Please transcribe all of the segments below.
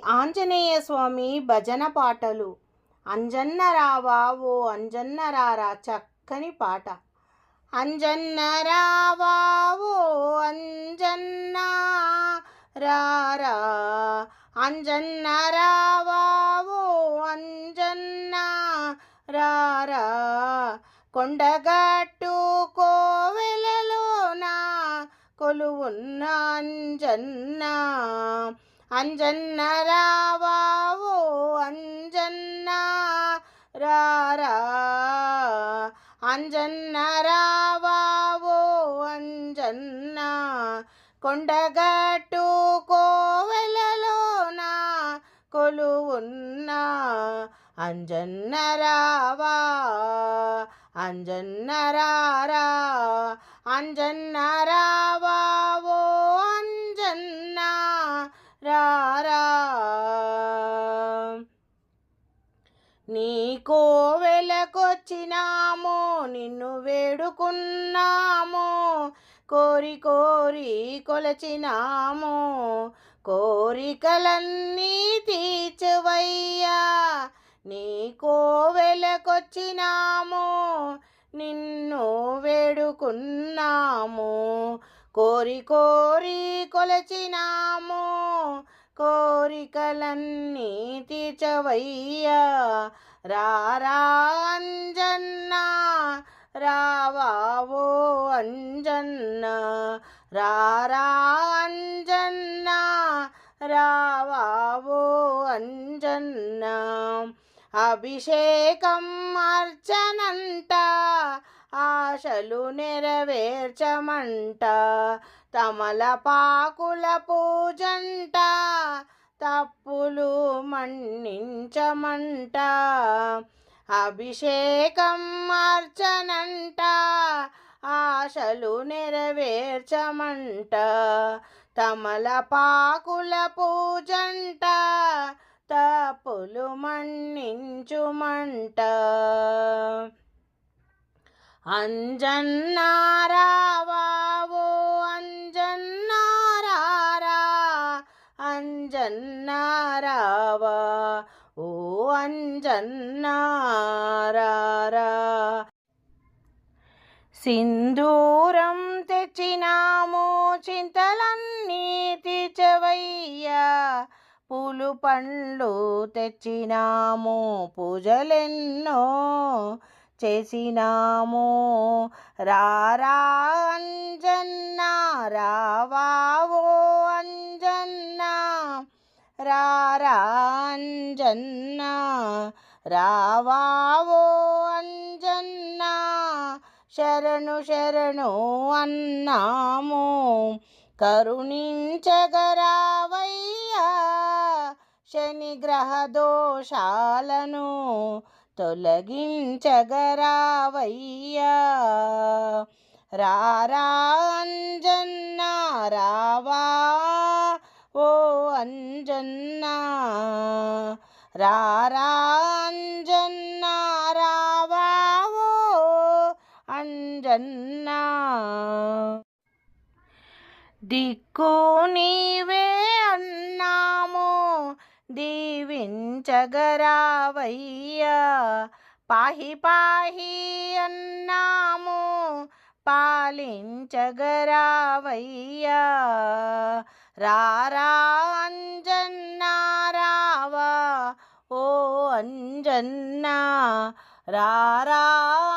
ఆంజనేయ స్వామి భజన పాటలు. అంజన్న రావా ఓ అంజన్న రారా చక్కని పాట. అంజన్న రావా ఓ అంజన్న రారా, అంజన్న రావా ఓ అంజన్న రారా, కొండగట్టు కోవెలలోన కొలువున్న అంజన్న. అంజన్న రావా ఓ అంజన్న రారా, అంజన్న రావా ఓ అంజన్న, కొండగట్టు కోవెలలోన కొలువున్న అంజన్న రావా, అంజన్న రారా, అంజన్న రావా ఓ అంజన్న రారా. నీ కోవెలకొచ్చినామో నిన్ను వేడుకున్నామో, కోరి కోరి కొలచినామో, కోరికలన్నీ తీర్చవయ్యా. నీ కోవెలకొచ్చినామో నిన్ను వేడుకున్నాము, కోరి కోరి కొలచినాము, కోరికలన్నీ తీర్చవయ్యా. రారా అంజన్న రావా ఓ అంజన్న, రారా అంజన్న రావా ఓ అంజన్న. అభిషేకం అర్చనంట, ఆశలు నెరవేర్చమంట, తమలపాకుల పూజంట, తప్పులు మన్నించమంట. అభిషేకం అర్చనంట, ఆశలు నెరవేర్చమంట, తమలపాకుల పూజంట, తప్పులు మన్నించుమంట. అంజన్న రావా ఓ అంజన్న రారా, అంజన్న రావా ఓ అంజన్న రారా. సింధూరం తెచ్చినాము చింతలన్నీ తీర్చవయ్యా, పూలు పండ్లు తెచ్చినాము పూజలెన్నో చేసినాము. రారా అంజన్న రావా ఓ అంజన్న, రారా అంజన్న రావా ఓ అంజన్న. శరణు శరణు అన్నాము, కరుణించగరావయ్యా, శనిగ్రహ దోషాలను తొలగించగరావయ్యా. రారా అంజన్న రావా ఓ అంజన్న, రారా అంజన్న రావా ఓ అంజన్న. దిక్కు నీవే అన్నాము, దీవించగరావయ్యా, పాహి పాహి అన్నాము, పాలించగరావయ్యా. రారా అంజన్న రావా ఓ అంజన్న, రారా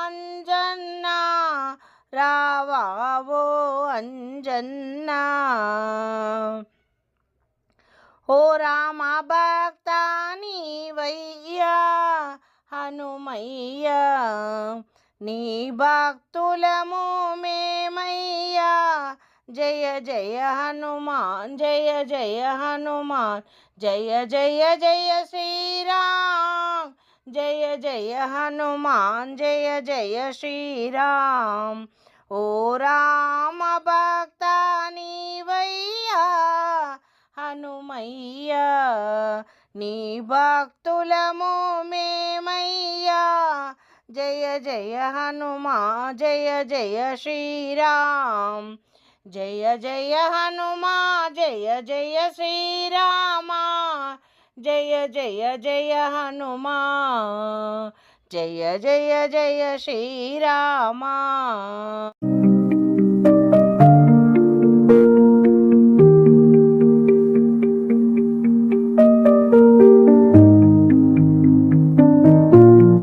అంజన్న రావా ఓ అంజన్న. ఓ రామ భక్త నీవయ్యా హనుమయ్యా, నీ భక్తులము మేమయ్యా. జయ జయ హనుమాన్ జయ జయ హనుమాన్, జయ జయ జయ శ్రీరామ్, జయ జయ హనుమాన్ జయ జయ శ్రీరామ్. ఓ రామ భక్త నీవయ్యా హనుమయ్యా, నీ భక్తులము మేమయ్యా. జయ జయ హనుమా జయ జయ శ్రీరామ్, జయ జయ హనుమా జయ జయ శ్రీరామ, जय जय जय हनुमा, जय जय जय श्री रामा।